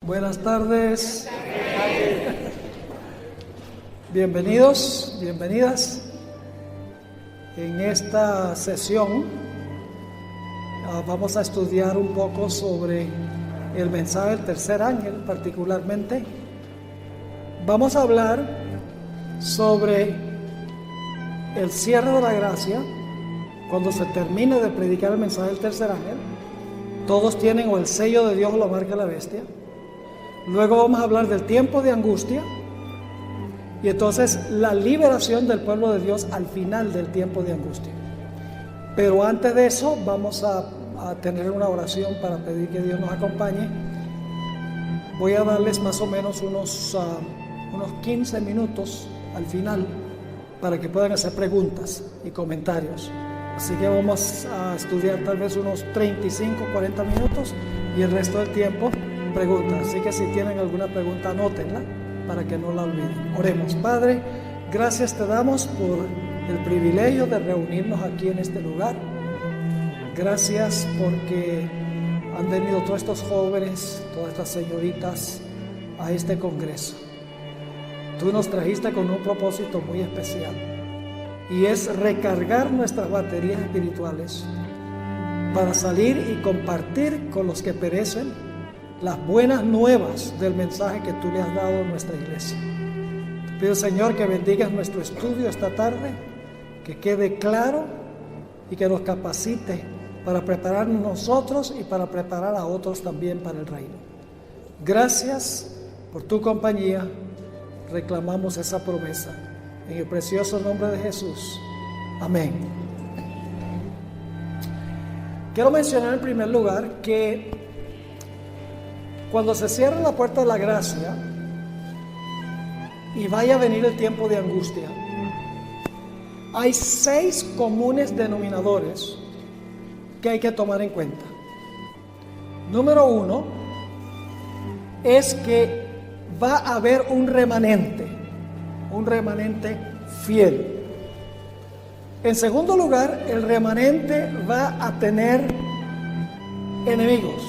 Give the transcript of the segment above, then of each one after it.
Buenas tardes. Bienvenidos, bienvenidas. En esta sesión vamos a estudiar un poco sobre el mensaje del tercer ángel, particularmente. Vamos a hablar sobre el cierre de la gracia. Cuando se termine de predicar el mensaje del tercer ángel, todos tienen o el sello de Dios o la marca de la bestia. Luego vamos a hablar del tiempo de angustia y entonces la liberación del pueblo de Dios al final del tiempo de angustia. Pero antes de eso vamos a tener una oración para pedir que Dios nos acompañe. Voy a darles más o menos unos 15 minutos al final para que puedan hacer preguntas y comentarios. Así que vamos a estudiar tal vez unos 35, 40 minutos y el resto del tiempo preguntas. Así que si tienen alguna pregunta, anótenla para que no la olviden. Oremos. Padre, gracias te damos por el privilegio de reunirnos aquí en este lugar. Gracias porque han venido todos estos jóvenes, todas estas señoritas a este congreso. Tú nos trajiste con un propósito muy especial y es recargar nuestras baterías espirituales para salir y compartir con los que perecen las buenas nuevas del mensaje que tú le has dado a nuestra iglesia. Te pido, Señor, que bendigas nuestro estudio esta tarde, que quede claro y que nos capacite para prepararnos nosotros y para preparar a otros también para el reino. Gracias por tu compañía. Reclamamos esa promesa en el precioso nombre de Jesús. Amén. Quiero mencionar en primer lugar que cuando se cierra la puerta de la gracia y vaya a venir el tiempo de angustia, hay 6 comunes denominadores que hay que tomar en cuenta. Número 1 es que va a haber un remanente fiel. En segundo lugar, el remanente va a tener enemigos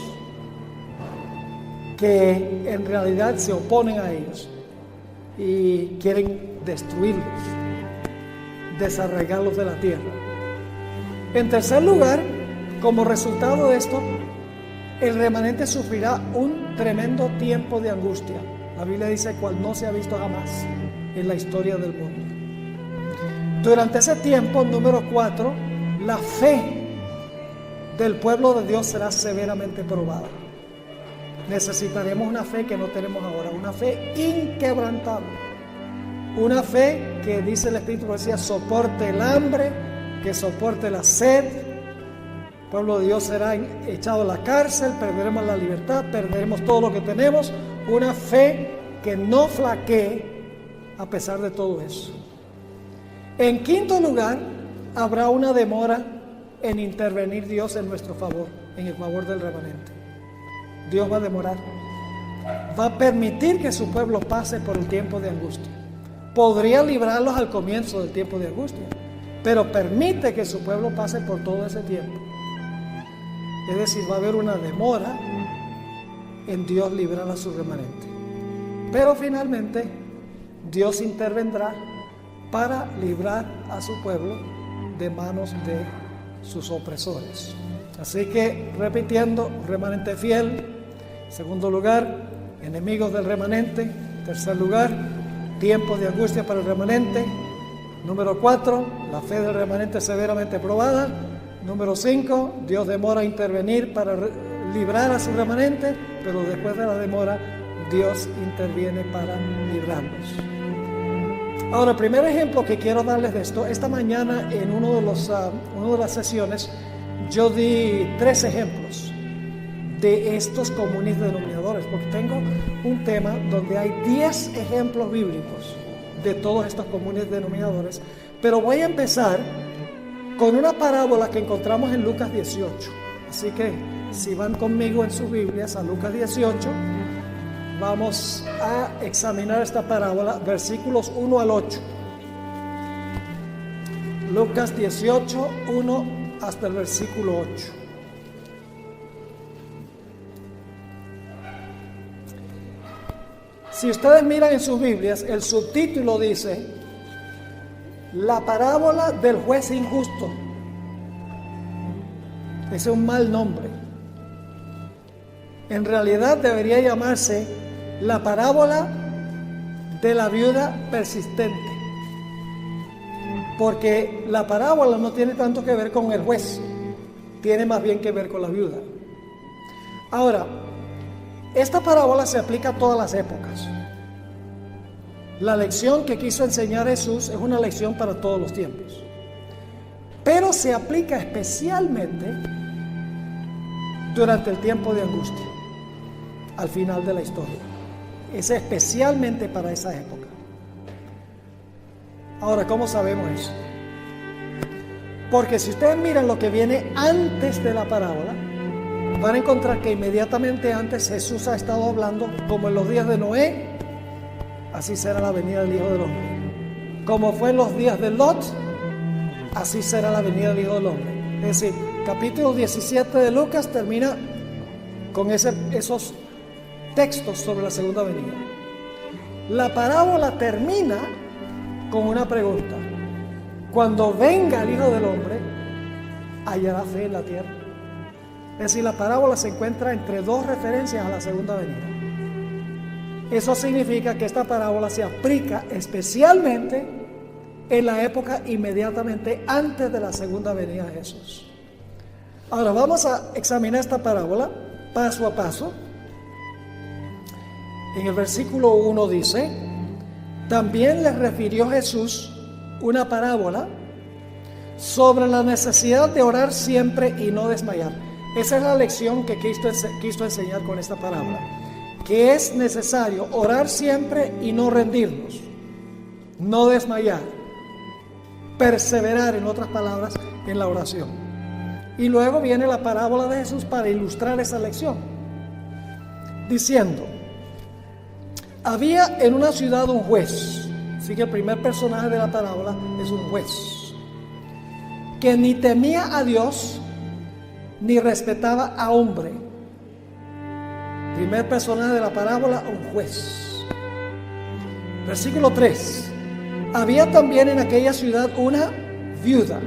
que en realidad se oponen a ellos y quieren destruirlos, desarraigarlos de la tierra. En tercer lugar, como resultado de esto, el remanente sufrirá un tremendo tiempo de angustia. La Biblia dice cual no se ha visto jamás en la historia del mundo. Durante ese tiempo, número 4, la fe del pueblo de Dios será severamente probada. Necesitaremos una fe que no tenemos ahora, una fe inquebrantable, una fe que, dice el Espíritu, decía, soporte el hambre, que soporte la sed. El pueblo de Dios será echado a la cárcel, perderemos la libertad, perderemos todo lo que tenemos. Una fe que no flaquee a pesar de todo eso. En quinto lugar, habrá una demora en intervenir Dios en nuestro favor, en el favor del remanente. Dios va a demorar, va a permitir que su pueblo pase por el tiempo de angustia. Podría librarlos al comienzo del tiempo de angustia, pero permite que su pueblo pase por todo ese tiempo. Es decir, va a haber una demora en Dios librar a su remanente. Pero finalmente, Dios intervendrá para librar a su pueblo de manos de sus opresores. Así que, repitiendo, remanente fiel. Segundo lugar, enemigos del remanente. Tercer lugar, tiempos de angustia para el remanente. Número 4, la fe del remanente severamente probada. Número 5, Dios demora a intervenir para librar a su remanente, pero después de la demora, Dios interviene para librarlos. Ahora, el primer ejemplo que quiero darles de esto, esta mañana en una de las sesiones, yo di 3 ejemplos de estos comunes denominadores, porque tengo un tema donde hay 10 ejemplos bíblicos de todos estos comunes denominadores, pero voy a empezar con una parábola que encontramos en Lucas 18. Así que si van conmigo en sus Biblias a Lucas 18, vamos a examinar esta parábola, versículos 1 al 8. Lucas 18, 1 hasta el versículo 8. Si ustedes miran en sus Biblias, el subtítulo dice: la parábola del juez injusto. Ese es un mal nombre. En realidad debería llamarse la parábola de la viuda persistente, porque la parábola no tiene tanto que ver con el juez, tiene más bien que ver con la viuda. Ahora, esta parábola se aplica a todas las épocas. La lección que quiso enseñar Jesús es una lección para todos los tiempos, pero se aplica especialmente durante el tiempo de angustia, al final de la historia. Es especialmente para esa época. Ahora, ¿cómo sabemos eso? Porque si ustedes miran lo que viene antes de la parábola, van a encontrar que inmediatamente antes Jesús ha estado hablando, como en los días de Noé, así será la venida del Hijo del Hombre. Como fue en los días de Lot, así será la venida del Hijo del Hombre. Es decir, capítulo 17 de Lucas termina con esos textos sobre la segunda venida. La parábola termina con una pregunta: cuando venga el Hijo del Hombre, ¿hallará fe en la tierra? Es decir, la parábola se encuentra entre dos referencias a la segunda venida. Eso significa que esta parábola se aplica especialmente en la época inmediatamente antes de la segunda venida de Jesús. Ahora vamos a examinar esta parábola paso a paso. En el versículo 1 dice: también les refirió Jesús una parábola sobre la necesidad de orar siempre y no desmayar. Esa es la lección que quiso enseñar con esta parábola, que es necesario orar siempre y no rendirnos, no desmayar, perseverar, en otras palabras, en la oración. Y luego viene la parábola de Jesús para ilustrar esa lección, diciendo: había en una ciudad un juez. Así que el primer personaje de la parábola es un juez, que ni temía a Dios ni respetaba a hombre. Primer personaje de la parábola, un juez. Versículo 3: había también en aquella ciudad una viuda.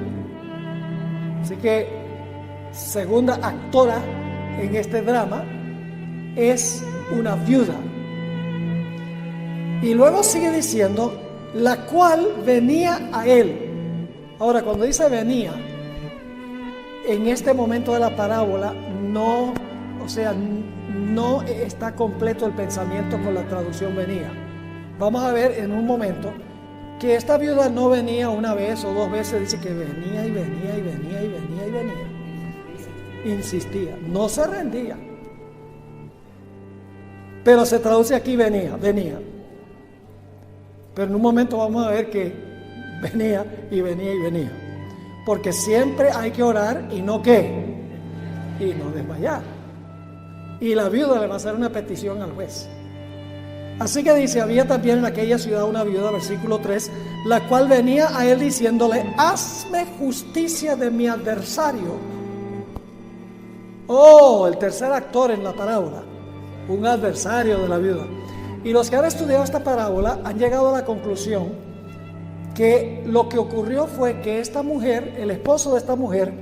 Así que segunda actora en este drama es una viuda. Y luego sigue diciendo: la cual venía a él. Ahora, cuando dice venía, en este momento de la parábola no está completo el pensamiento con la traducción venía. Vamos a ver en un momento que esta viuda no venía una vez o dos veces, dice que venía y venía y venía y venía y venía. Insistía, no se rendía. Pero se traduce aquí venía. Pero en un momento vamos a ver que venía y venía y venía. Porque siempre hay que orar y no qué, y no desmayar. Y la viuda le va a hacer una petición al juez. Así que dice: había también en aquella ciudad una viuda, versículo 3, la cual venía a él diciéndole: hazme justicia de mi adversario. Oh, el tercer actor en la parábola, un adversario de la viuda. Y los que han estudiado esta parábola han llegado a la conclusión que lo que ocurrió fue que esta mujer, el esposo de esta mujer,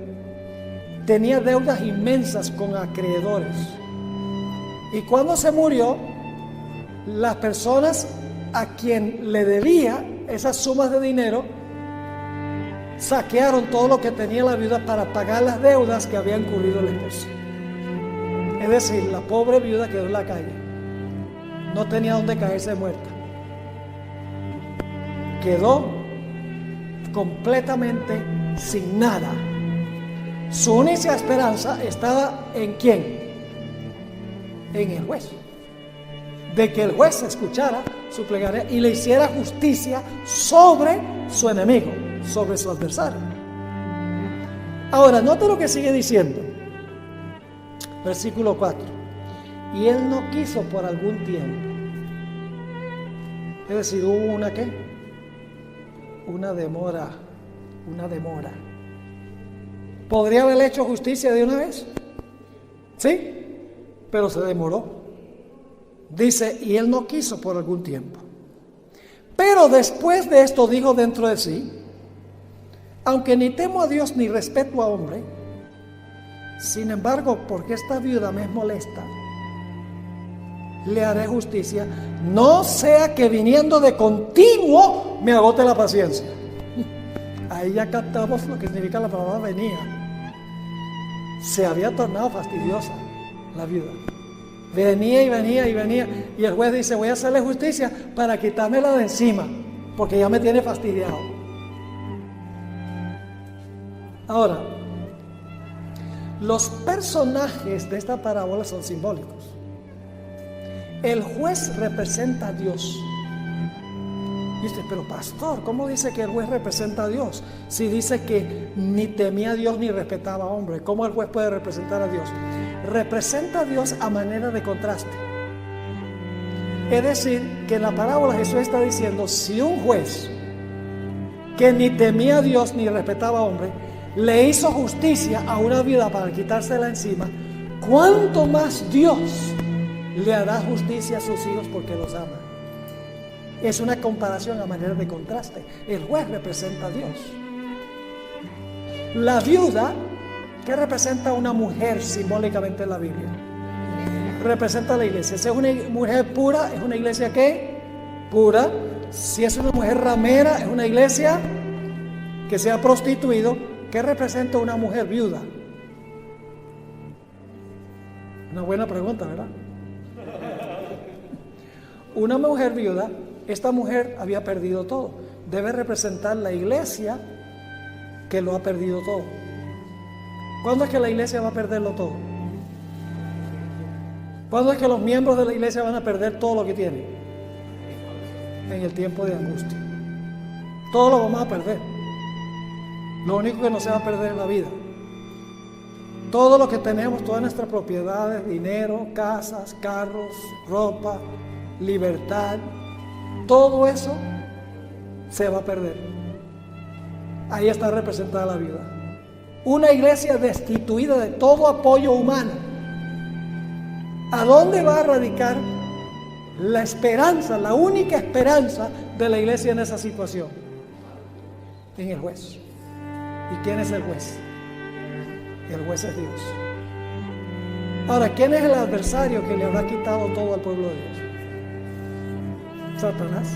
tenía deudas inmensas con acreedores. Y cuando se murió, las personas a quien le debía esas sumas de dinero saquearon todo lo que tenía la viuda para pagar las deudas que había incurrido el esposo. Es decir, la pobre viuda quedó en la calle, no tenía dónde caerse muerta, quedó completamente sin nada. Su única esperanza estaba ¿en quién? En el juez, de que el juez escuchara su plegaria y le hiciera justicia sobre su enemigo, sobre su adversario. Ahora, note lo que sigue diciendo, versículo 4: y él no quiso por algún tiempo. Es decir, hubo una ¿qué? Una demora. ¿Podría haberle hecho justicia de una vez? Sí, pero se demoró. Dice, y él no quiso por algún tiempo. Pero después de esto dijo dentro de sí, aunque ni temo a Dios ni respeto a hombre, sin embargo, porque esta viuda me es molesta, le haré justicia, no sea que viniendo de continuo me agote la paciencia. Ahí ya captamos lo que significa la palabra venía. Se había tornado fastidiosa la viuda. Venía y venía y venía. Y el juez dice, voy a hacerle justicia para quitármela de encima, porque ya me tiene fastidiado. Ahora, los personajes de esta parábola son simbólicos. El juez representa a Dios. Y usted, pero pastor, ¿cómo dice que el juez representa a Dios? Si dice que ni temía a Dios ni respetaba a hombre, ¿cómo el juez puede representar a Dios? Representa a Dios a manera de contraste. Es decir, que en la parábola Jesús está diciendo, si un juez que ni temía a Dios ni respetaba a hombre, le hizo justicia a una viuda para quitársela encima, ¿cuánto más Dios le hará justicia a sus hijos porque los ama? Es una comparación a manera de contraste. El juez representa a Dios. La viuda, ¿qué representa una mujer simbólicamente en la Biblia? Representa a la iglesia. Si es una mujer pura, ¿es una iglesia qué? Pura. Si es una mujer ramera, es una iglesia que se ha prostituido. ¿Qué representa una mujer viuda? Una buena pregunta, ¿verdad? Una mujer viuda, esta mujer había perdido todo. Debe representar la iglesia que lo ha perdido todo. ¿Cuándo es que la iglesia va a perderlo todo? ¿Cuándo es que los miembros de la iglesia van a perder todo lo que tienen? En el tiempo de angustia. Todo lo vamos a perder. Lo único que no se va a perder es la vida. Todo lo que tenemos, todas nuestras propiedades, dinero, casas, carros, ropa, libertad, todo eso se va a perder. Ahí está representada la vida. Una iglesia destituida de todo apoyo humano. ¿A dónde va a radicar la esperanza, la única esperanza de la iglesia en esa situación? En el juez. ¿Y quién es el juez? El juez es Dios. Ahora, ¿quién es el adversario que le habrá quitado todo al pueblo de Dios? Satanás.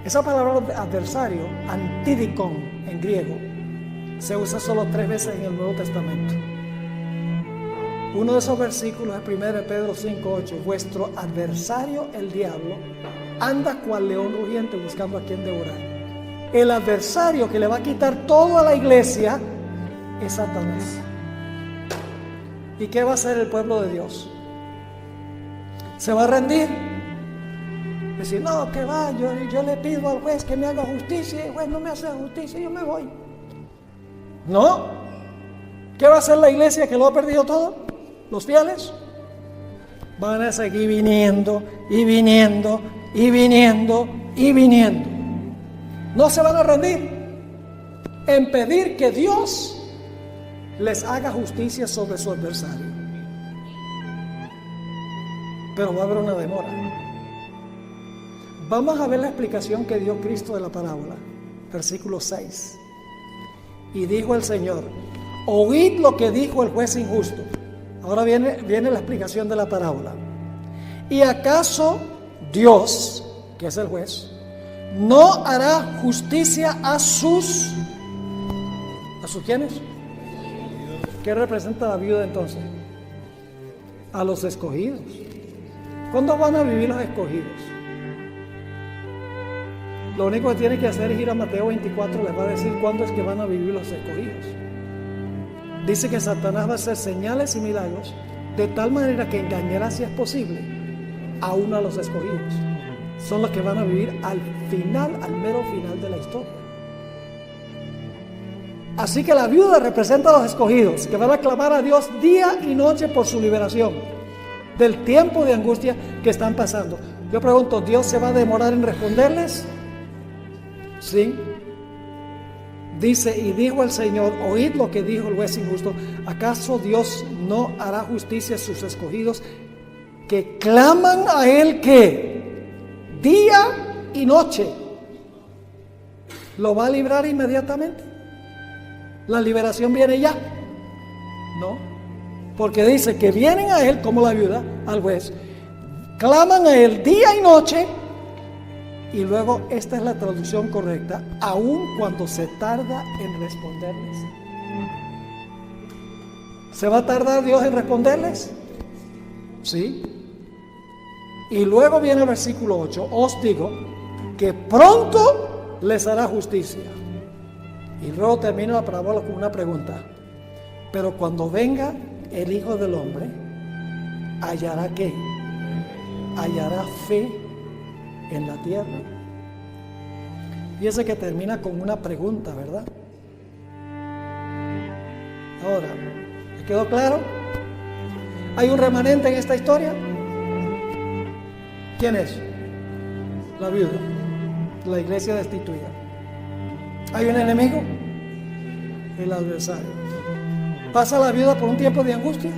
Esa palabra adversario, antidikon en griego, se usa solo 3 veces en el Nuevo Testamento. Uno de esos versículos es 1 Pedro 5:8. Vuestro adversario, el diablo, anda cual león rugiente buscando a quien devorar. El adversario que le va a quitar todo a la iglesia es Satanás. ¿Y qué va a hacer el pueblo de Dios? ¿Se va a rendir? Decir, no, que va, yo le pido al juez que me haga justicia y el juez no me hace justicia y yo me voy. No. ¿Qué va a hacer la iglesia que lo ha perdido todo? ¿Los fieles? Van a seguir viniendo y viniendo y viniendo y viniendo. No se van a rendir en pedir que Dios les haga justicia sobre su adversario. Pero va a haber una demora. Vamos a ver la explicación que dio Cristo de la parábola. Versículo 6. Y dijo el Señor, oíd lo que dijo el juez injusto. Ahora viene la explicación de la parábola. ¿Y acaso Dios, que es el juez, no hará justicia a sus quiénes? ¿Qué representa la viuda entonces? A los escogidos. ¿Cuándo van a vivir los escogidos? Lo único que tiene que hacer es ir a Mateo 24, les va a decir cuándo es que van a vivir los escogidos. Dice que Satanás va a hacer señales y milagros de tal manera que engañará, si es posible, aún a los escogidos. Son los que van a vivir al final, al mero final de la historia. Así que la viuda representa a los escogidos, que van a clamar a Dios día y noche por su liberación del tiempo de angustia que están pasando. Yo pregunto, ¿Dios se va a demorar en responderles? Sí. Dice, y dijo el Señor, oíd lo que dijo el juez injusto. ¿Acaso Dios no hará justicia a sus escogidos que claman a Él que día y noche, ¿lo va a librar inmediatamente? ¿La liberación viene ya? No, porque dice que vienen a Él como la viuda, al juez, claman a Él día y noche, y luego esta es la traducción correcta, aun cuando se tarda en responderles. ¿Se va a tardar Dios en responderles? Sí. Y luego viene el versículo 8, os digo que pronto les hará justicia. Y luego termina la parábola con una pregunta. Pero cuando venga el Hijo del Hombre, ¿hallará qué? ¿Hallará fe en la tierra? Fíjese que termina con una pregunta, ¿verdad? Ahora, ¿me quedó claro? ¿Hay un remanente en esta historia? ¿Quién es? La viuda, la iglesia destituida. ¿Hay un enemigo? El adversario. ¿Pasa la viuda por un tiempo de angustia?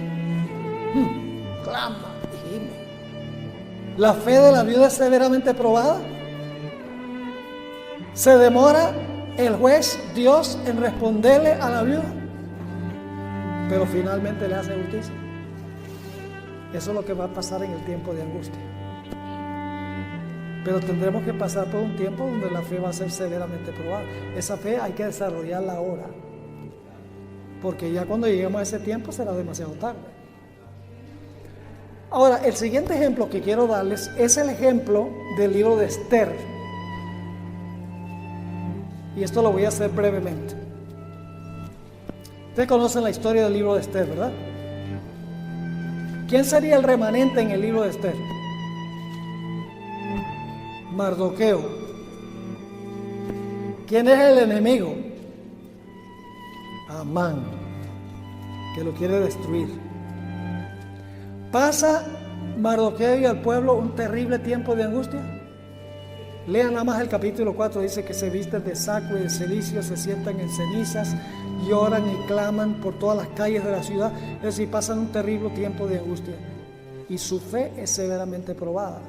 Clama y gime. ¿La fe de la viuda es severamente probada? ¿Se demora el juez, Dios, en responderle a la viuda? Pero finalmente le hace justicia. Eso es lo que va a pasar en el tiempo de angustia. Pero tendremos que pasar por un tiempo donde la fe va a ser severamente probada. Esa fe hay que desarrollarla ahora, porque ya cuando lleguemos a ese tiempo será demasiado tarde. Ahora, el siguiente ejemplo que quiero darles es el ejemplo del libro de Esther. Y esto lo voy a hacer brevemente. Ustedes conocen la historia del libro de Esther, ¿verdad? ¿Quién sería el remanente en el libro de Esther? Mardoqueo. ¿Quién es el enemigo? Amán, que lo quiere destruir. ¿Pasa Mardoqueo y al pueblo un terrible tiempo de angustia? Lean nada más el capítulo 4, dice que se visten de saco y de cilicio, se sientan en cenizas, lloran y claman por todas las calles de la ciudad. Es decir, pasan un terrible tiempo de angustia y su fe es severamente probada.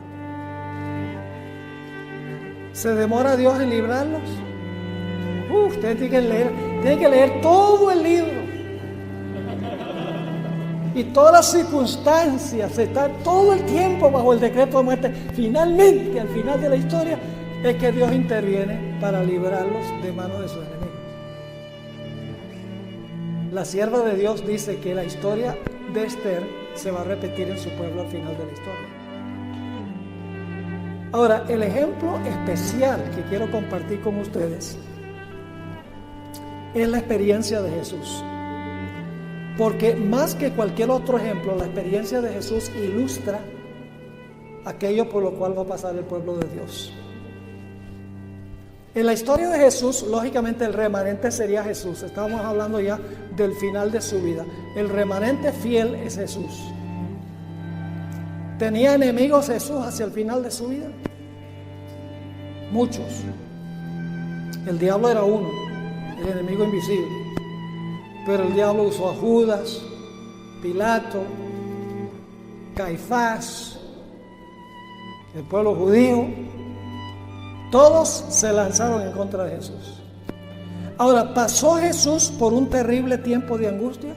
¿Se demora Dios en librarlos? Ustedes tienen que leer todo el libro y todas las circunstancias, estar todo el tiempo bajo el decreto de muerte. Finalmente, al final de la historia, es que Dios interviene para librarlos de manos de sus enemigos. La sierva de Dios dice que la historia de Esther se va a repetir en su pueblo al final de la historia. Ahora, el ejemplo especial que quiero compartir con ustedes es la experiencia de Jesús. Porque más que cualquier otro ejemplo, la experiencia de Jesús ilustra aquello por lo cual va a pasar el pueblo de Dios. En la historia de Jesús, lógicamente el remanente sería Jesús. Estábamos hablando ya del final de su vida. El remanente fiel es Jesús. ¿Tenía enemigos Jesús hacia el final de su vida? Muchos. El diablo era uno, el enemigo invisible. Pero el diablo usó a Judas, Pilato, Caifás, el pueblo judío. Todos se lanzaron en contra de Jesús. Ahora, ¿pasó Jesús por un terrible tiempo de angustia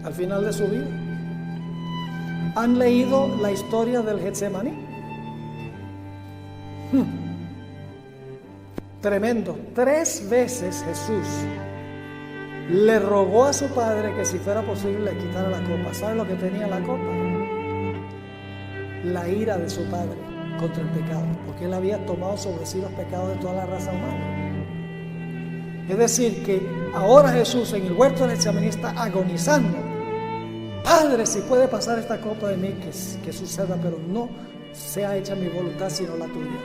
al final de su vida? ¿Han leído la historia del Getsemaní? Tremendo. 3 veces Jesús le rogó a su padre que si fuera posible le quitara la copa. ¿Sabe lo que tenía la copa? La ira de su padre contra el pecado, porque él había tomado sobre sí los pecados de toda la raza humana. Es decir, que ahora Jesús en el huerto del Getsemaní está agonizando. Padre, si puede pasar esta copa de mí, que suceda, pero no sea hecha mi voluntad sino la tuya.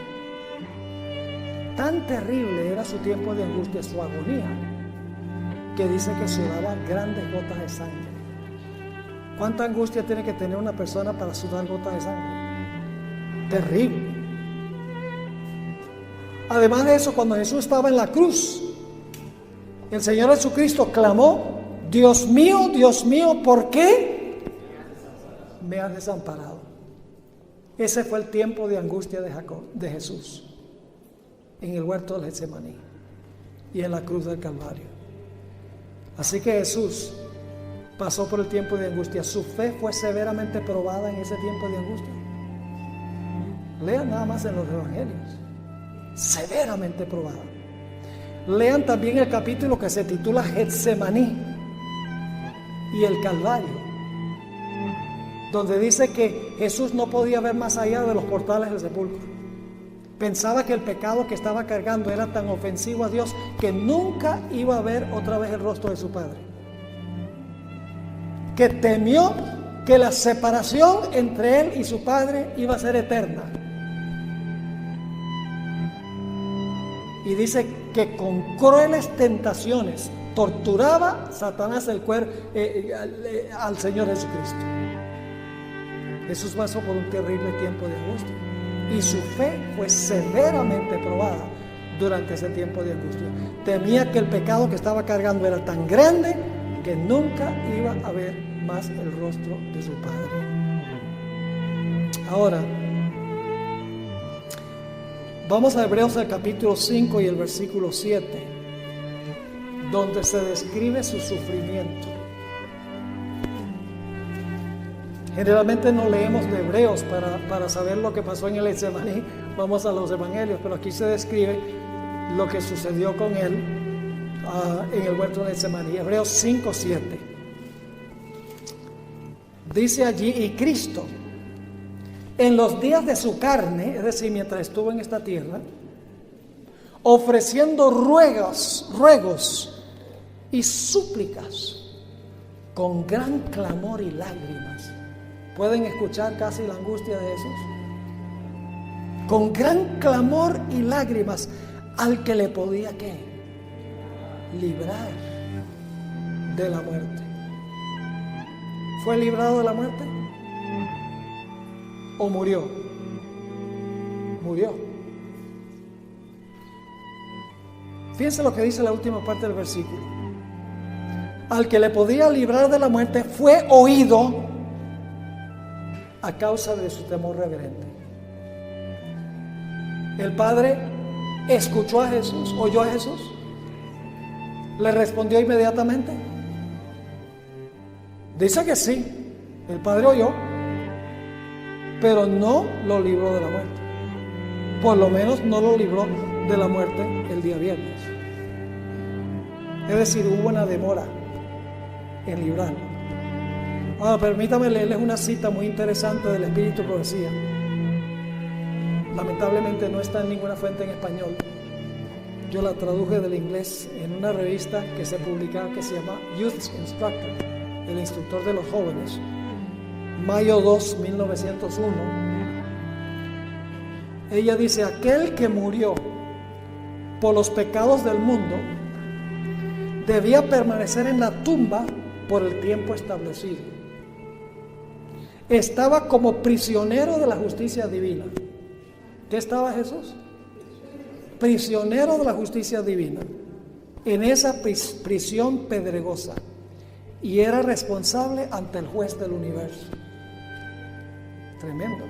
Tan terrible era su tiempo de angustia, su agonía, que dice que sudaba grandes gotas de sangre. ¿Cuánta angustia tiene que tener una persona para sudar gotas de sangre? Terrible. Además de eso, cuando Jesús estaba en la cruz, el Señor Jesucristo clamó: Dios mío, ¿por qué me has desamparado. Ese fue el tiempo de angustia de Jesús en el huerto del Getsemaní y en la cruz del Calvario. Así que Jesús pasó por el tiempo de angustia. Su fe fue severamente probada en ese tiempo de angustia. Lean nada más en los evangelios. Severamente probada. Lean también el capítulo que se titula Getsemaní y el Calvario, donde dice que Jesús no podía ver más allá de los portales del sepulcro. Pensaba que el pecado que estaba cargando era tan ofensivo a Dios que nunca iba a ver otra vez el rostro de su Padre. Que temió que la separación entre él y su Padre iba a ser eterna. Y dice que con crueles tentaciones torturaba Satanás al Señor Jesucristo. Jesús pasó por un terrible tiempo de angustia y su fe fue severamente probada durante ese tiempo de angustia. Temía que el pecado que estaba cargando era tan grande que nunca iba a ver más el rostro de su Padre. Ahora, vamos a Hebreos al capítulo 5 y el versículo 7, donde se describe su sufrimiento. Generalmente no leemos de Hebreos para saber lo que pasó en el Getsemaní, vamos a los evangelios, pero aquí se describe lo que sucedió con él en el huerto de Getsemaní. Hebreos 5, 7. Dice allí, y Cristo, en los días de su carne, es decir, mientras estuvo en esta tierra, ofreciendo ruegos y súplicas con gran clamor y lágrimas. ¿Pueden escuchar casi la angustia de Jesús? Con gran clamor y lágrimas al que le podía, ¿qué? Librar de la muerte. ¿Fue librado de la muerte? ¿O murió? Murió. Fíjense lo que dice la última parte del versículo. Al que le podía librar de la muerte fue oído a causa de su temor reverente. El Padre escuchó a Jesús, oyó a Jesús, le respondió inmediatamente. Dice que sí, el Padre oyó, pero no lo libró de la muerte. Por lo menos no lo libró de la muerte el día viernes. Es decir, hubo una demora en librarlo. Ahora, permítame leerles una cita muy interesante del Espíritu Profecía. Lamentablemente no está en ninguna fuente en español. Yo la traduje del inglés en una revista que se publicaba que se llama Youth Instructor, el instructor de los jóvenes. Mayo 2, 1901. Ella dice, aquel que murió por los pecados del mundo debía permanecer en la tumba por el tiempo establecido. Estaba como prisionero de la justicia divina. ¿Qué estaba Jesús? Prisionero de la justicia divina, en esa prisión pedregosa, y era responsable ante el juez del universo. Tremendo.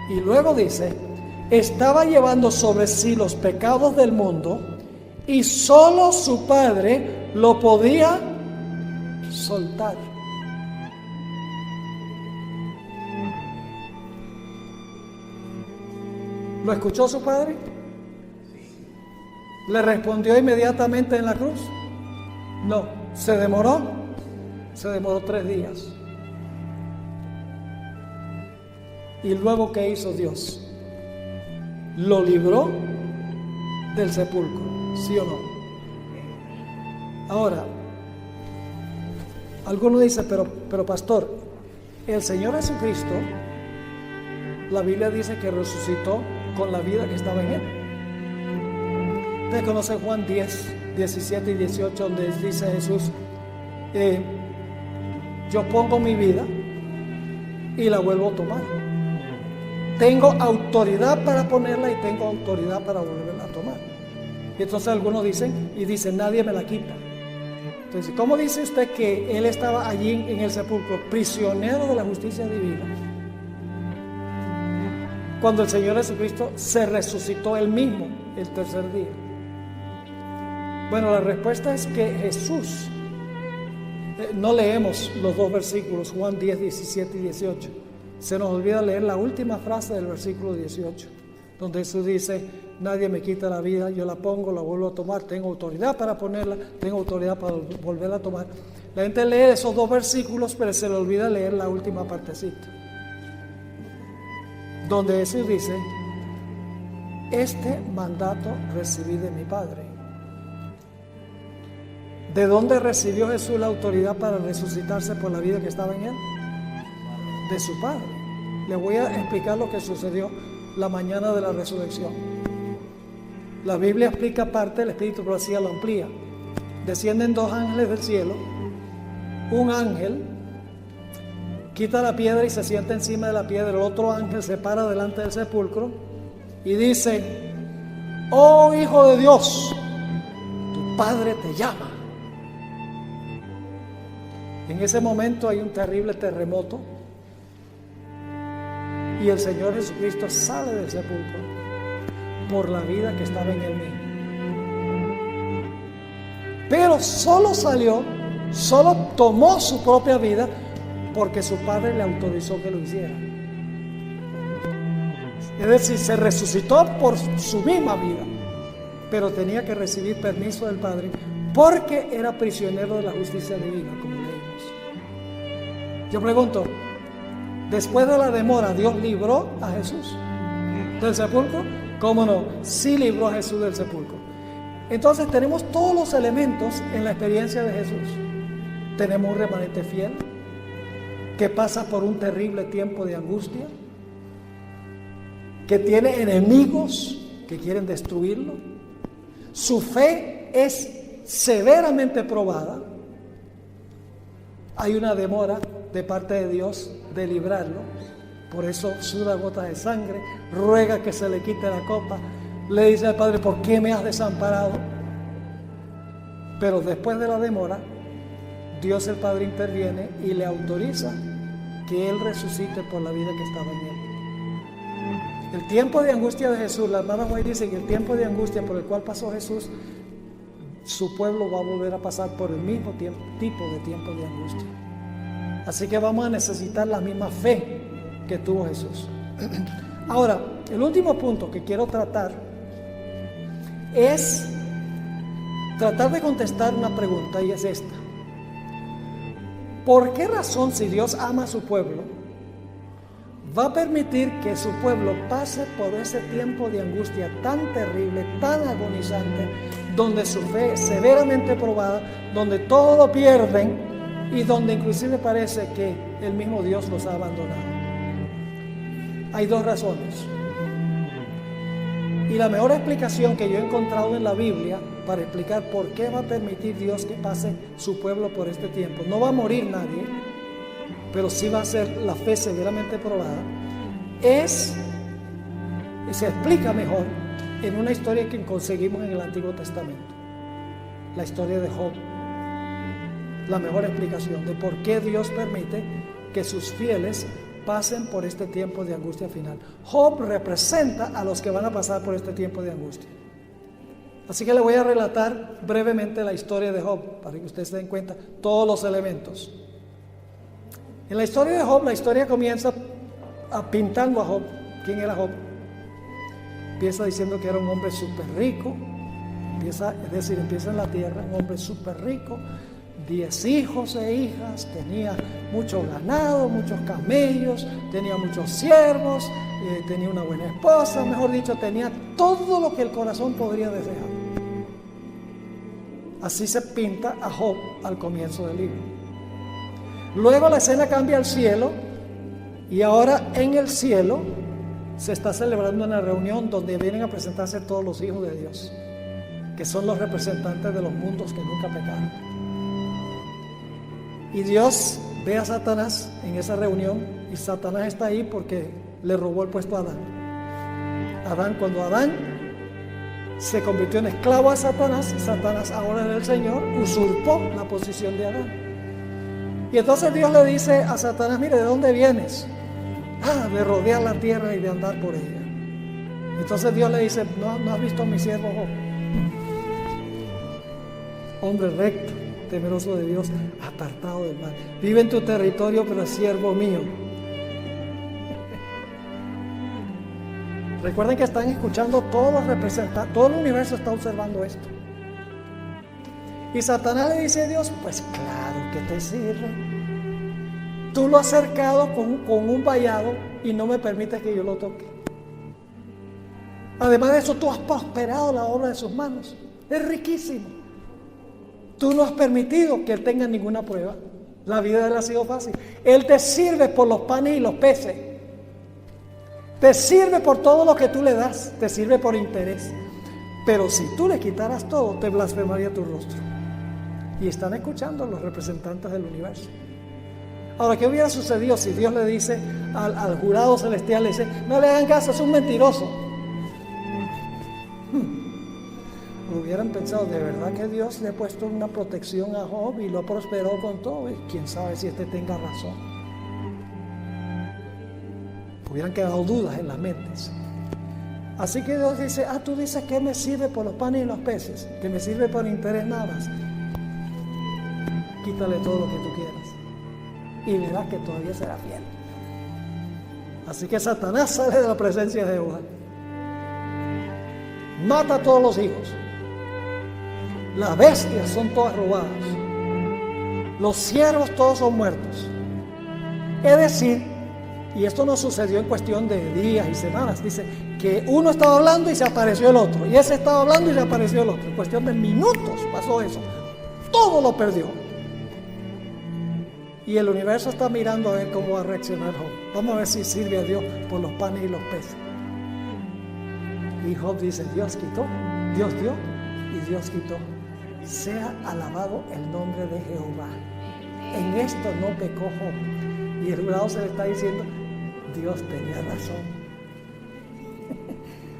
Y luego dice, estaba llevando sobre sí los pecados del mundo y solo su Padre lo podía soltar. ¿Lo escuchó su Padre? ¿Le respondió inmediatamente en la cruz? No, se demoró 3 días. ¿Y luego qué hizo Dios? ¿Lo libró del sepulcro? ¿Sí o no? Ahora, alguno dice, pero pastor, el Señor Jesucristo, la Biblia dice que resucitó con la vida que estaba en él. Ustedes conocen Juan 10, 17 y 18, donde dice Jesús, yo pongo mi vida y la vuelvo a tomar. Tengo autoridad para ponerla y tengo autoridad para volverla a tomar. Y entonces algunos dicen, nadie me la quita. Entonces, ¿cómo dice usted que él estaba allí en el sepulcro, prisionero de la justicia divina, cuando el Señor Jesucristo se resucitó él mismo el tercer día? Bueno, la respuesta es que Jesús, no leemos los dos versículos, Juan 10, 17 y 18. Se nos olvida leer la última frase del versículo 18, donde Jesús dice: nadie me quita la vida, yo la pongo, la vuelvo a tomar, tengo autoridad para ponerla, tengo autoridad para volverla a tomar. La gente lee esos dos versículos, pero se le olvida leer la última partecita, donde Jesús dice: este mandato recibí de mi Padre. ¿De dónde recibió Jesús la autoridad para resucitarse por la vida que estaba en él? De su Padre. Le voy a explicar lo que sucedió la mañana de la resurrección. La Biblia explica parte, el Espíritu Profecía lo amplía. Descienden dos ángeles del cielo. Un ángel quita la piedra y se sienta encima de la piedra. El otro ángel se para delante del sepulcro y dice: oh Hijo de Dios, tu Padre te llama. En ese momento hay un terrible terremoto y el Señor Jesucristo sale del sepulcro por la vida que estaba en él mismo. Pero solo salió, solo tomó su propia vida porque su Padre le autorizó que lo hiciera. Es decir, se resucitó por su misma vida, pero tenía que recibir permiso del Padre porque era prisionero de la justicia divina, como leímos. Yo pregunto, después de la demora, ¿Dios libró a Jesús del sepulcro? ¿Cómo no? Sí libró a Jesús del sepulcro. Entonces tenemos todos los elementos en la experiencia de Jesús. Tenemos un remanente fiel que pasa por un terrible tiempo de angustia, que tiene enemigos que quieren destruirlo. Su fe es severamente probada. Hay una demora de parte de Dios de librarlo. Por eso suda gotas de sangre, ruega que se le quite la copa, le dice al Padre: ¿por qué me has desamparado? Pero después de la demora, Dios el Padre interviene y le autoriza que Él resucite por la vida que estaba en Él. El tiempo de angustia de Jesús, la hermana White dice que el tiempo de angustia por el cual pasó Jesús, su pueblo va a volver a pasar por el mismo tipo de tiempo de angustia. Así que vamos a necesitar la misma fe que tuvo Jesús. Ahora, el último punto que quiero tratar es tratar de contestar una pregunta, y es esta: ¿por qué razón, si Dios ama a su pueblo, va a permitir que su pueblo pase por ese tiempo de angustia tan terrible, tan agonizante, donde su fe es severamente probada, donde todo lo pierden y donde inclusive parece que el mismo Dios los ha abandonado? Hay dos razones. Y la mejor explicación que yo he encontrado en la Biblia para explicar por qué va a permitir Dios que pase su pueblo por este tiempo, no va a morir nadie, pero sí va a ser la fe severamente probada, se explica mejor en una historia que conseguimos en el Antiguo Testamento, la historia de Job. La mejor explicación de por qué Dios permite que sus fieles pasen por este tiempo de angustia final. Job representa a los que van a pasar por este tiempo de angustia. Así que le voy a relatar brevemente la historia de Job para que ustedes se den cuenta todos los elementos. En la historia de Job, la historia comienza pintando a Job. ¿Quién era Job? Empieza diciendo que era un hombre súper rico. Empieza en la tierra, un hombre súper rico, 10 hijos e hijas, tenía mucho ganado, muchos camellos, tenía muchos siervos, tenía una buena esposa, mejor dicho, tenía todo lo que el corazón podría desear. Así se pinta a Job al comienzo del libro. Luego la escena cambia al cielo, y ahora en el cielo se está celebrando una reunión donde vienen a presentarse todos los hijos de Dios, que son los representantes de los mundos que nunca pecaron. Y Dios ve a Satanás en esa reunión, y Satanás está ahí porque le robó el puesto a Adán. Cuando Adán se convirtió en esclavo de Satanás. Satanás ahora era el Señor, usurpó la posición de Adán. Y entonces Dios le dice a Satanás, mire, ¿de dónde vienes? De rodear la tierra y de andar por ella. Entonces Dios le dice, ¿no has visto a mi siervo Job? Hombre recto, temeroso de Dios, apartado del mal. Vive en tu territorio, pero es siervo mío. Recuerden que están escuchando todos los representantes, todo el universo está observando esto. Y Satanás le dice a Dios, pues claro que te sirve. Tú lo has cercado con un vallado y no me permites que yo lo toque. Además de eso, tú has prosperado la obra de sus manos. Es riquísimo. Tú no has permitido que él tenga ninguna prueba. La vida de él ha sido fácil. Él te sirve por los panes y los peces. Te sirve por todo lo que tú le das. Te sirve por interés. Pero si tú le quitaras todo, te blasfemaría tu rostro. Y están escuchando los representantes del universo. Ahora, ¿qué hubiera sucedido si Dios le dice al jurado celestial, le dice, no le hagan caso, es un mentiroso? Hubieran pensado, ¿de verdad que Dios le ha puesto una protección a Job y lo prosperó con todo? Y quién sabe si este tenga razón. Hubieran quedado dudas en las mentes. Así que Dios dice, tú dices que me sirve por los panes y los peces, que me sirve por interés nada más. Quítale todo lo que tú quieras y verás que todavía será fiel. Así que Satanás sale de la presencia de Jehová, mata a todos los hijos, las bestias son todas robadas, los siervos todos son muertos. Es decir, y esto no sucedió en cuestión de días y semanas, dice que uno estaba hablando y se apareció el otro, y ese estaba hablando y se apareció el otro. En cuestión de minutos pasó eso, todo lo perdió. Y el universo está mirando a ver cómo va a reaccionar Job. Vamos a ver si sirve a Dios por los panes y los peces. Y Job dice, Dios quitó, Dios dio y Dios quitó. Sea alabado el nombre de Jehová. En esto no pecó Job. Y el jurado se le está diciendo, Dios tenía razón.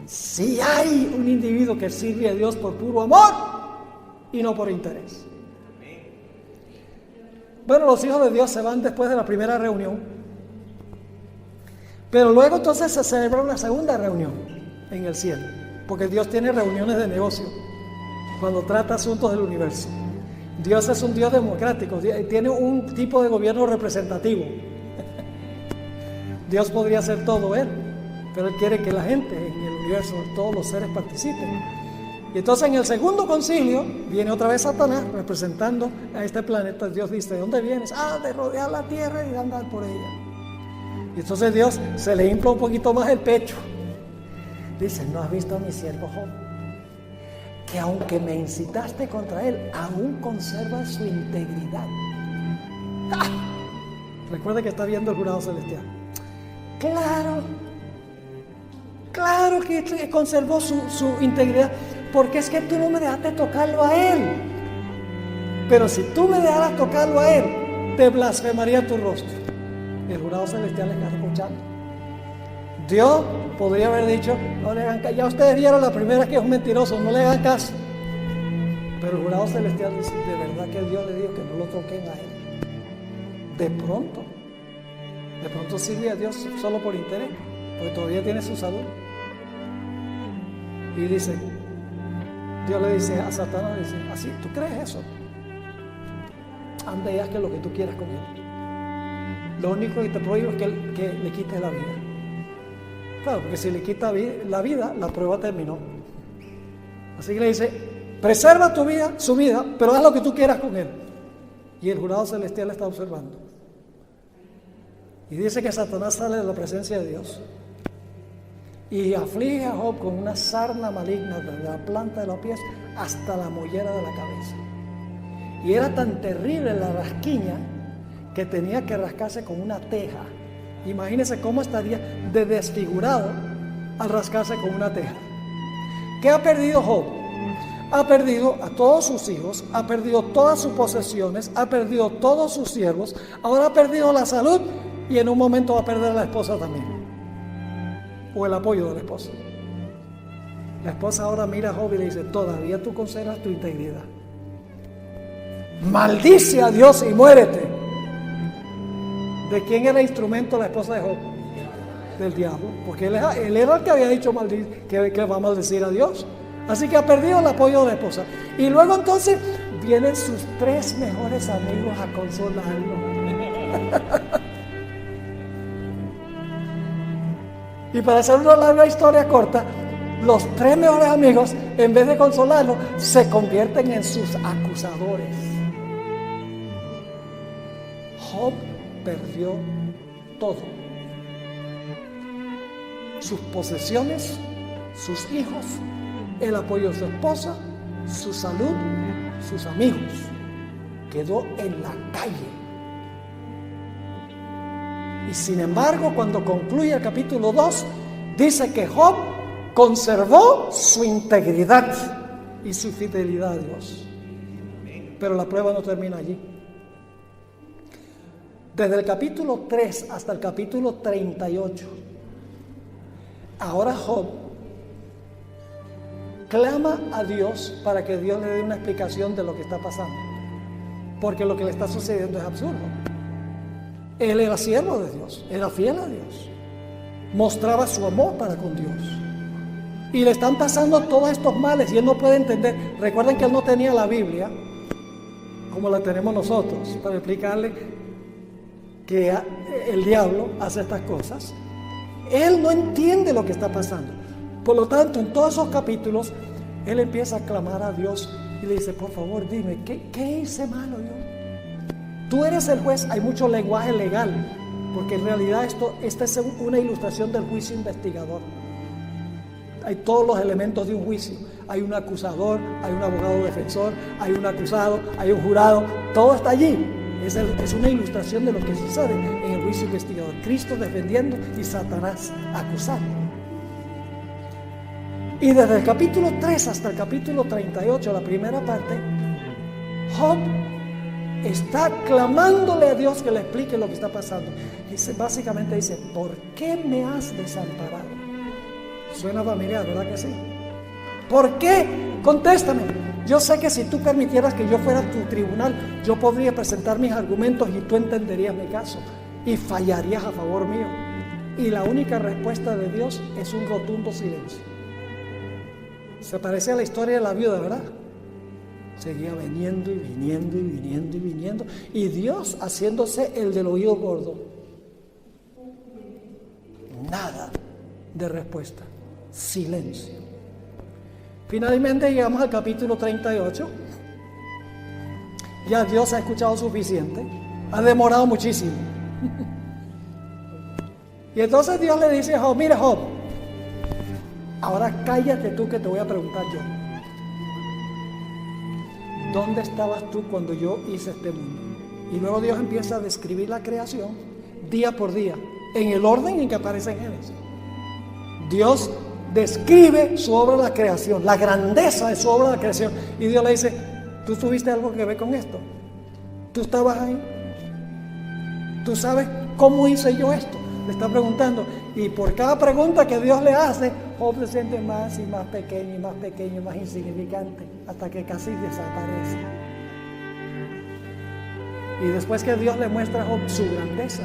Si hay un individuo que sirve a Dios por puro amor y no por interés. Bueno, los hijos de Dios se van después de la primera reunión. Pero luego entonces se celebra una segunda reunión en el cielo. Porque Dios tiene reuniones de negocio cuando trata asuntos del universo. Dios es un Dios democrático, tiene un tipo de gobierno representativo. Dios podría hacer todo Él, pero Él quiere que la gente en el universo, todos los seres participen. Y entonces en el segundo concilio viene otra vez Satanás representando a este planeta. Dios dice, ¿de dónde vienes? De rodear la tierra y de andar por ella. Y entonces Dios se le infla un poquito más el pecho. Dice, ¿no has visto a mi siervo Job? Que aunque me incitaste contra él, aún conserva su integridad. Recuerda que está viendo el jurado celestial. Claro que conservó su integridad, porque es que tú no me dejaste tocarlo a él. Pero si tú me dejaras tocarlo a él, te blasfemaría tu rostro. El jurado celestial le está escuchando. Dios podría haber dicho, no le hagan caso. Ya ustedes vieron la primera que es un mentiroso, no le hagan caso. Pero el jurado celestial dice, de verdad que Dios le dijo que no lo toquen a él. De pronto sirve a Dios solo por interés, porque todavía tiene su salud. Y dice, Dios le dice a Satanás, dice, así, ¿tú crees eso? Anda y haz que lo que tú quieras con él. Lo único que te prohíbo es que le quites la vida. Claro, porque si le quita la vida, la prueba terminó. Así que le dice, preserva tu vida, su vida, pero haz lo que tú quieras con él. Y el jurado celestial está observando. Y dice que Satanás sale de la presencia de Dios y aflige a Job con una sarna maligna desde la planta de los pies hasta la mollera de la cabeza. Y era tan terrible la rasquiña que tenía que rascarse con una teja. Imagínense cómo estaría de desfigurado al rascarse con una teja. ¿Qué ha perdido Job? Ha perdido a todos sus hijos, ha perdido todas sus posesiones, ha perdido todos sus siervos, ahora ha perdido la salud y en un momento va a perder a la esposa también, o el apoyo de la esposa. La esposa ahora mira a Job y le dice, todavía tú conservas tu integridad. Maldice a Dios y muérete. ¿De quién era instrumento la esposa de Job? Del diablo, porque él era el que había dicho que va a maldecir a Dios. Así que ha perdido el apoyo de la esposa. Y luego entonces vienen sus 3 mejores amigos a consolarlo. Y para hacer una larga historia corta, los 3 mejores amigos, en vez de consolarlo, se convierten en sus acusadores. Job perdió todo: sus posesiones, sus hijos, el apoyo de su esposa, su salud, sus amigos. Quedó en la calle. Y sin embargo, cuando concluye el capítulo 2, dice que Job conservó su integridad y su fidelidad a Dios. Pero la prueba no termina allí. Desde el capítulo 3 hasta el capítulo 38, ahora Job clama a Dios para que Dios le dé una explicación de lo que está pasando, porque lo que le está sucediendo es absurdo. Él era siervo de Dios, era fiel a Dios, mostraba su amor para con Dios, y le están pasando todos estos males y él no puede entender. Recuerden que él no tenía la Biblia como la tenemos nosotros para explicarle que el diablo hace estas cosas. Él no entiende lo que está pasando. Por lo tanto, en todos esos capítulos él empieza a clamar a Dios y le dice, por favor dime, ¿qué hice malo yo? Tú eres el juez. Hay mucho lenguaje legal, porque en realidad esta es una ilustración del juicio investigador. Hay todos los elementos de un juicio. Hay un acusador, hay un abogado defensor, hay un acusado, hay un jurado. Todo está allí. Es una ilustración de lo que sucede en el juicio investigador. Cristo defendiendo y Satanás acusando. Y desde el capítulo 3 hasta el capítulo 38, la primera parte, Job está clamándole a Dios que le explique lo que está pasando. Y básicamente dice, ¿por qué me has desamparado? Suena familiar, ¿verdad que sí? ¿Por qué? Contéstame. Yo sé que si tú permitieras que yo fuera tu tribunal, yo podría presentar mis argumentos y tú entenderías mi caso y fallarías a favor mío. Y la única respuesta de Dios es un rotundo silencio. Se parece a la historia de la viuda, ¿verdad? Seguía viniendo y viniendo y viniendo y viniendo, y Dios haciéndose el del oído gordo. Nada de respuesta. Silencio. Finalmente llegamos al capítulo 38. Ya Dios ha escuchado suficiente. Ha demorado muchísimo. Y entonces Dios le dice a Job, mira Job, ahora cállate tú que te voy a preguntar yo. ¿Dónde estabas tú cuando yo hice este mundo? Y luego Dios empieza a describir la creación día por día, en el orden en que aparece en Génesis. Dios describe su obra de la creación, la grandeza de su obra de la creación. Y Dios le dice, ¿tú tuviste algo que ver con esto? ¿Tú estabas ahí? ¿Tú sabes cómo hice yo esto? Le está preguntando. Y por cada pregunta que Dios le hace, Job se siente más y más pequeño y más pequeño y más insignificante, hasta que casi desaparece. Y después que Dios le muestra a Job su grandeza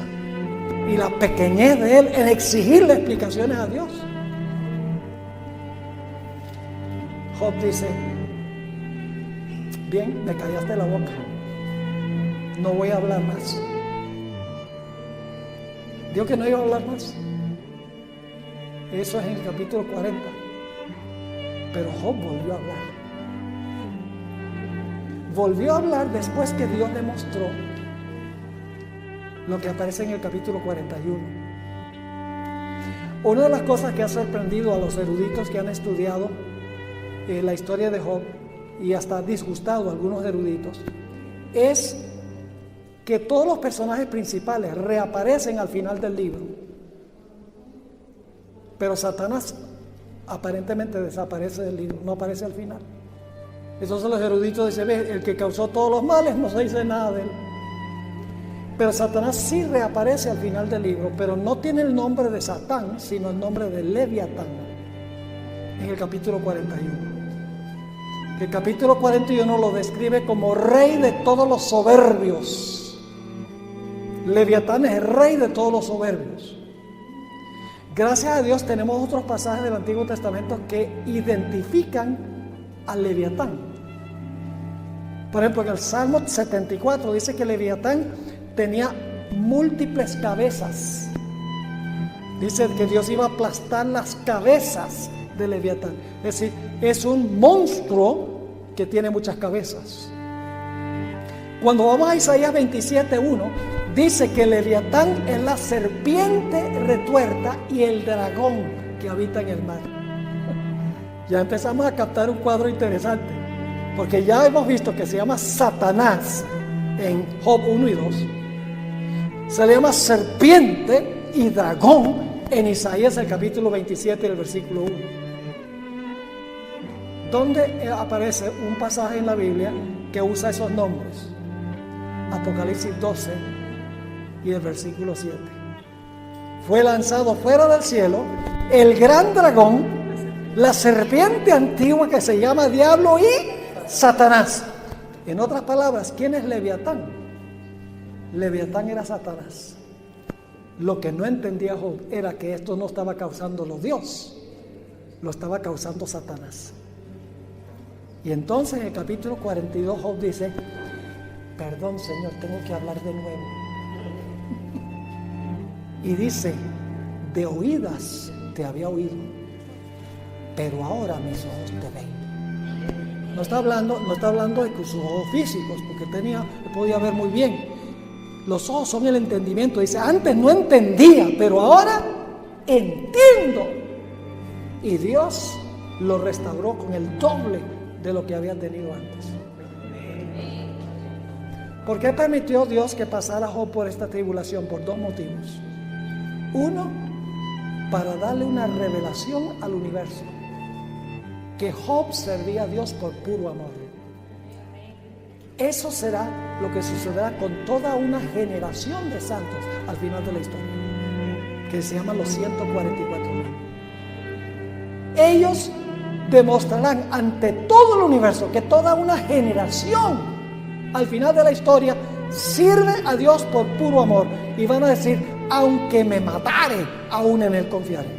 y la pequeñez de él en exigirle explicaciones a Dios, Job dice, bien, me callaste la boca, no voy a hablar más. Dijo que no iba a hablar más. Eso es en el capítulo 40. Pero Job volvió a hablar. Volvió a hablar después que Dios le mostró lo que aparece en el capítulo 41. Una de las cosas que ha sorprendido a los eruditos que han estudiado la historia de Job, y hasta disgustado a algunos eruditos, es que todos los personajes principales reaparecen al final del libro, pero Satanás aparentemente desaparece del libro, no aparece al final. Entonces los eruditos dicen, ve, el que causó todos los males, no se dice nada de él. Pero Satanás sí reaparece al final del libro, pero no tiene el nombre de Satán, sino el nombre de Leviatán. en el capítulo 41. El capítulo 41 lo describe como rey de todos los soberbios. Leviatán es el rey de todos los soberbios. Gracias a Dios tenemos otros pasajes del Antiguo Testamento que identifican al Leviatán. Por ejemplo, en el Salmo 74 dice que Leviatán tenía múltiples cabezas. Dice que Dios iba a aplastar las cabezas de Leviatán. Es decir, es un monstruo que tiene muchas cabezas. Cuando vamos a Isaías 27:1, dice que Leviatán es la serpiente retuerta y el dragón que habita en el mar. Ya empezamos a captar un cuadro interesante, porque ya hemos visto que se llama Satanás en Job 1 y 2. Se le llama serpiente y dragón en Isaías el capítulo 27 y el versículo 1. ¿Dónde aparece un pasaje en la Biblia que usa esos nombres? Apocalipsis 12 y el versículo 7. Fue lanzado fuera del cielo el gran dragón, la serpiente antigua que se llama Diablo y Satanás. En otras palabras, ¿quién es Leviatán? Leviatán era Satanás. Lo que no entendía Job era que esto no estaba causándolo Dios, lo estaba causando Satanás. Y entonces en el capítulo 42 Job dice: perdón, Señor, tengo que hablar de nuevo. Y dice: de oídas te había oído, pero ahora mis ojos te ven. No está hablando de sus ojos físicos, porque podía ver muy bien. Los ojos son el entendimiento. Dice: antes no entendía, pero ahora entiendo. Y Dios lo restauró con el doble de lo que había tenido antes. ¿Por qué permitió Dios que pasara Job por esta tribulación? Por dos motivos. Uno, para darle una revelación al universo, que Job servía a Dios por puro amor. Eso será lo que sucederá con toda una generación de santos al final de la historia, que se llaman los 144,000. Ellos demostrarán ante todo el universo que toda una generación al final de la historia sirve a Dios por puro amor, y van a decir: aunque me matare, aún en Él confiaré.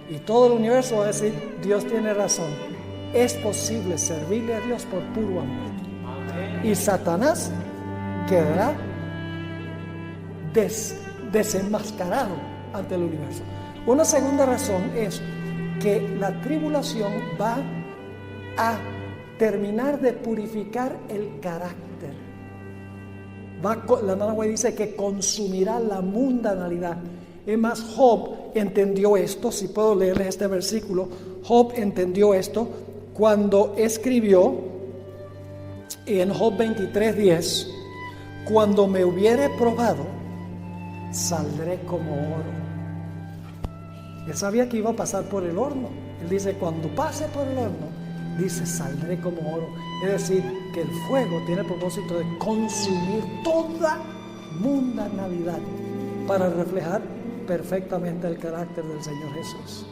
Y todo el universo va a decir: Dios tiene razón, es posible servirle a Dios por puro amor. Y Satanás quedará desenmascarado ante el universo. Una segunda razón es que la tribulación va a terminar de purificar el carácter. La hermana White dice que consumirá la mundanalidad. Es más, Job entendió esto. Si puedo leerles este versículo, Job entendió esto cuando escribió en Job 23:10: cuando me hubiere probado, saldré como oro. Él sabía que iba a pasar por el horno. Él dice: cuando pase por el horno, dice, saldré como oro. Es decir, que el fuego tiene el propósito de consumir toda mundanalidad para reflejar perfectamente el carácter del Señor Jesús.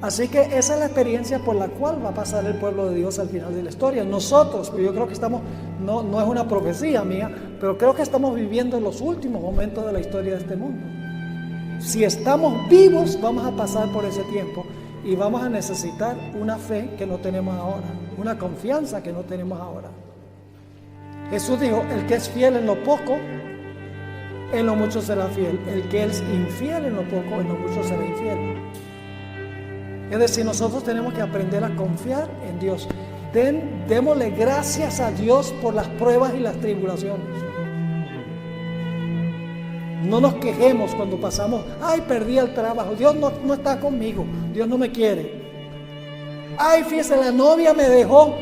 Así que esa es la experiencia por la cual va a pasar el pueblo de Dios al final de la historia. Nosotros, yo creo que estamos, no es una profecía mía, pero creo que estamos viviendo los últimos momentos de la historia de este mundo. Si estamos vivos, vamos a pasar por ese tiempo y vamos a necesitar una fe que no tenemos ahora, una confianza que no tenemos ahora. Jesús dijo: el que es fiel en lo poco, en lo mucho será fiel. El que es infiel en lo poco, en lo mucho será infiel. Es decir, nosotros tenemos que aprender a confiar en Dios. Démosle gracias a Dios por las pruebas y las tribulaciones. No nos quejemos cuando pasamos: ay, perdí el trabajo, Dios no está conmigo, Dios no me quiere. Ay, fíjese, la novia me dejó.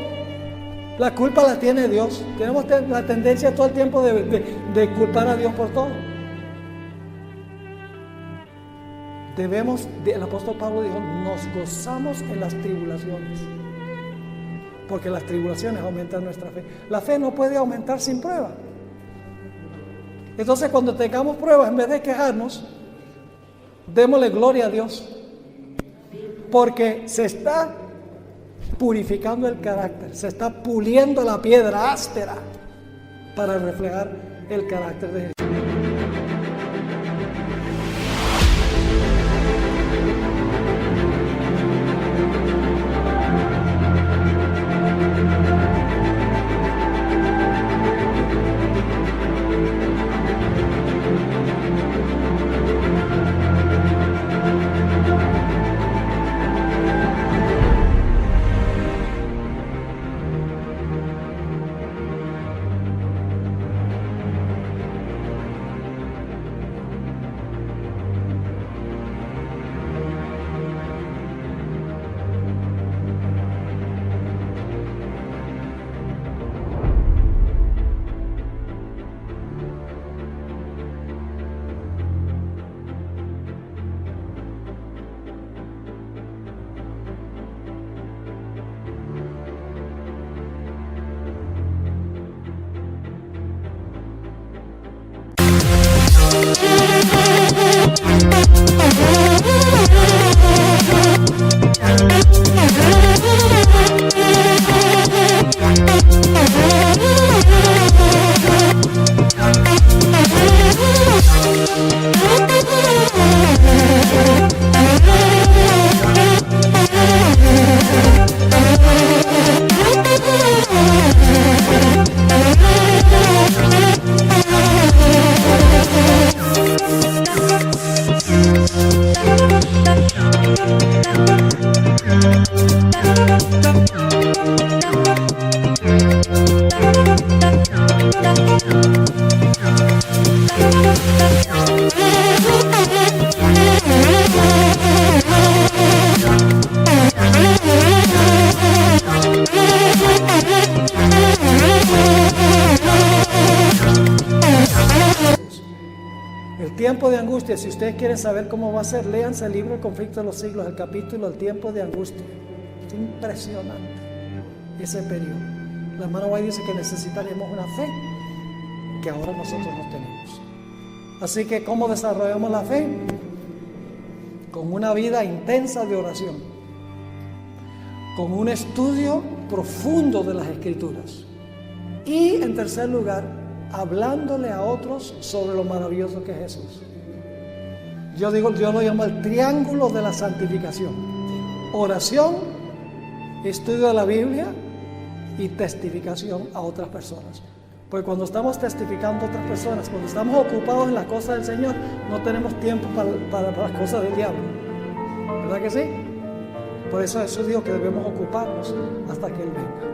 La culpa la tiene Dios. Tenemos la tendencia todo el tiempo de culpar a Dios por todo. El apóstol Pablo dijo: nos gozamos en las tribulaciones, porque las tribulaciones aumentan nuestra fe. La fe no puede aumentar sin prueba. Entonces, cuando tengamos pruebas, en vez de quejarnos, démosle gloria a Dios, Porque se está purificando el carácter, se está puliendo la piedra áspera para reflejar el carácter de Jesús. El tiempo de angustia, si ustedes quieren saber cómo va a ser, léanse el libro El conflicto de los siglos, el capítulo El tiempo de angustia. Es impresionante ese periodo. La hermana White dice que necesitaremos una fe que ahora nosotros no tenemos. Así que, ¿cómo desarrollamos la fe? Con una vida intensa de oración, con un estudio profundo de las Escrituras y, en tercer lugar, hablándole a otros sobre lo maravilloso que es Jesús. Yo lo llamo el triángulo de la santificación: oración, estudio de la Biblia y testificación a otras personas. Porque cuando estamos testificando a otras personas, cuando estamos ocupados en las cosas del Señor, no tenemos tiempo para las cosas del diablo. ¿Verdad que sí? Por eso Jesús dijo que debemos ocuparnos hasta que Él venga.